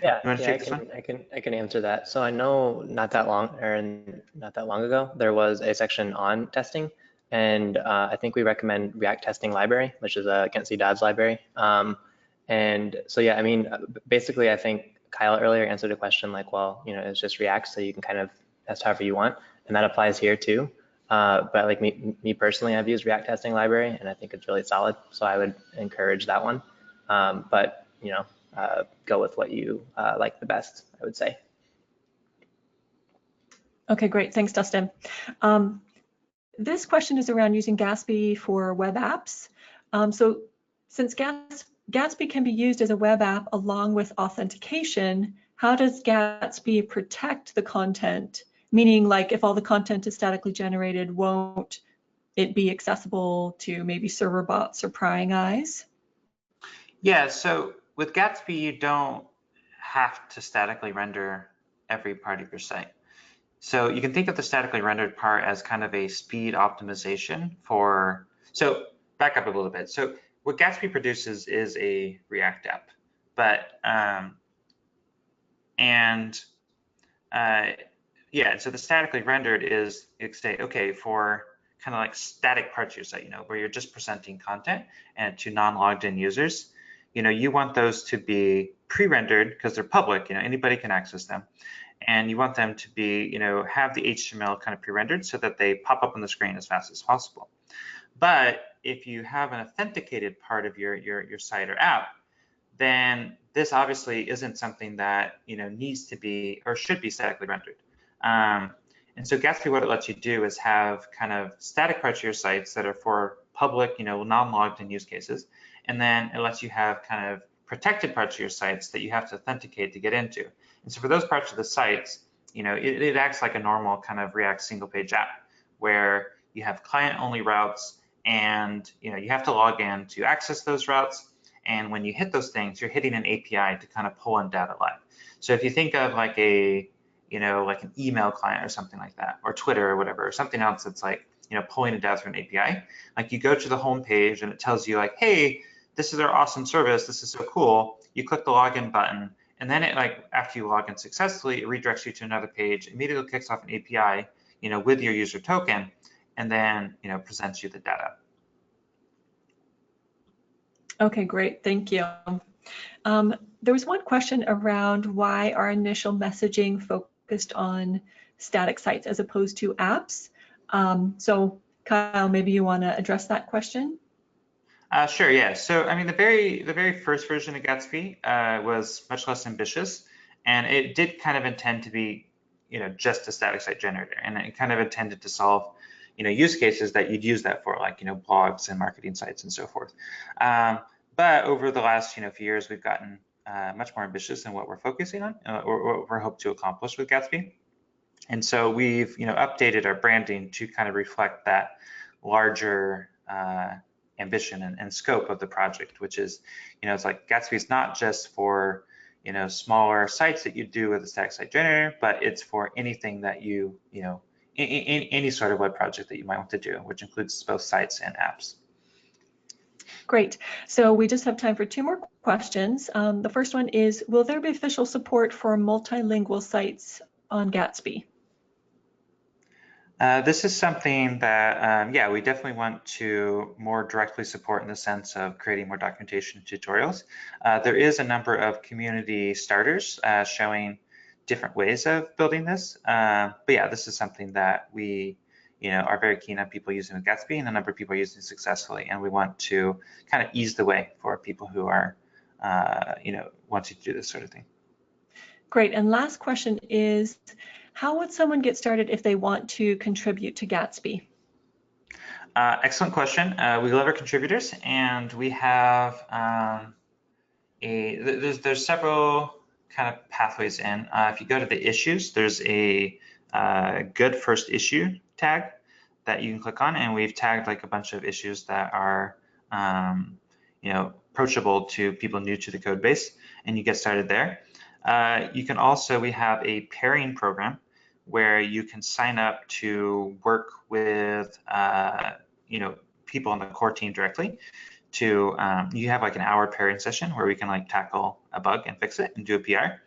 Yeah, You want to take this one? I can answer that. So I know not that long ago, there was a section on testing, and I think we recommend React testing library, which is a Gatsby DADS library. And so yeah, I mean, basically, I think Kyle earlier answered a question like, well, it's just React, so you can kind of test however you want, and that applies here too. But like me personally, I've used React testing library, and I think it's really solid, so I would encourage that one. But go with what you like the best, I would say. Okay, great. Thanks, Dustin. This question is around using Gatsby for web apps. So since Gatsby can be used as a web app along with authentication, how does Gatsby protect the content? Meaning, like, if all the content is statically generated, won't it be accessible to maybe server bots or prying eyes? Yeah, so with Gatsby, you don't have to statically render every part of your site. So you can think of the statically rendered part as kind of a speed optimization so back up a little bit. So what Gatsby produces is a React app, but yeah, so the statically rendered is, say, okay, for kind of like static parts of your site, where you're just presenting content and to non-logged in users, you want those to be pre-rendered because they're public, anybody can access them. And you want them to be, have the HTML kind of pre-rendered so that they pop up on the screen as fast as possible. But if you have an authenticated part of your site or app, then this obviously isn't something that needs to be or should be statically rendered. And so Gatsby, what it lets you do is have kind of static parts of your sites that are for public, non-logged in use cases, and then it lets you have kind of protected parts of your sites that you have to authenticate to get into. And so for those parts of the sites, it acts like a normal kind of React single page app where you have client-only routes, and you have to log in to access those routes. And when you hit those things, you're hitting an API to kind of pull in data live. So if you think of like like an email client or something like that, or Twitter or whatever, or something else that's like, pulling it data through an API, like you go to the home page and it tells you like, hey, this is our awesome service, this is so cool. You click the login button, and then it, like, after you log in successfully, it redirects you to another page, immediately kicks off an API, with your user token, and then, presents you the data. Okay, great, thank you. There was one question around why our initial messaging focused on static sites as opposed to apps. So Kyle, maybe you want to address that question? Sure, yeah. So I mean, the very first version of Gatsby was much less ambitious, and it did kind of intend to be, just a static site generator, and it kind of intended to solve, use cases that you'd use that for, like, blogs and marketing sites and so forth. But over the last, few years, we've gotten much more ambitious in what we're focusing on, or what we're hoping to accomplish with Gatsby. And so we've, updated our branding to kind of reflect that larger ambition and scope of the project, which is, it's like Gatsby's not just for, smaller sites that you do with a static site generator, but it's for anything that you, any sort of web project that you might want to do, which includes both sites and apps. Great. So we just have time for 2 more questions. The first one is, will there be official support for multilingual sites on Gatsby? This is something that, yeah, we definitely want to more directly support in the sense of creating more documentation tutorials. There is a number of community starters showing different ways of building this. But yeah, this is something that we, are very keen on people using with Gatsby, and a number of people are using successfully. And we want to kind of ease the way for people who are, wanting to do this sort of thing. Great. And last question is, how would someone get started if they want to contribute to Gatsby? Excellent question. We love our contributors, and we have there's several kind of pathways in. If you go to the issues, there's a good first issue tag that you can click on, and we've tagged like a bunch of issues that are approachable to people new to the code base, and you get started there. You can also, we have a pairing program where you can sign up to work with people on the core team directly. To you have like an hour pairing session where we can like tackle a bug and fix it and do a PR.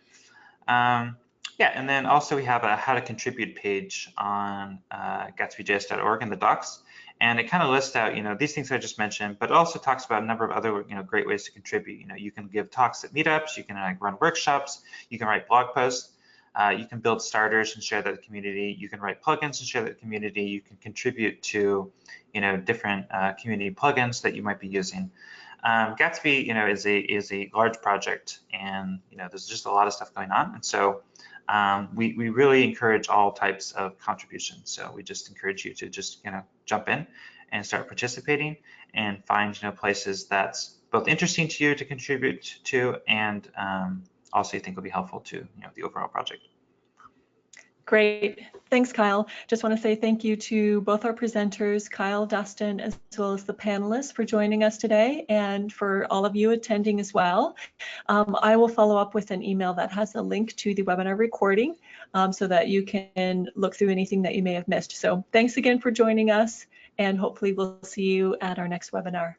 Yeah, and then also we have a how to contribute page on Gatsby.js.org in the docs, and it kind of lists out these things I just mentioned, but it also talks about a number of other great ways to contribute. You can give talks at meetups, you can like run workshops, you can write blog posts. You can build starters and share that with the community. You can write plugins and share that with the community. You can contribute to, different community plugins that you might be using. Gatsby, is a large project, and there's just a lot of stuff going on. And so we really encourage all types of contributions. So we just encourage you to just jump in and start participating and find places that's both interesting to you to contribute to, and also you think will be helpful to the overall project. Great. Thanks, Kyle. Just want to say thank you to both our presenters, Kyle, Dustin, as well as the panelists for joining us today, and for all of you attending as well. I will follow up with an email that has a link to the webinar recording so that you can look through anything that you may have missed. So thanks again for joining us, and hopefully we'll see you at our next webinar.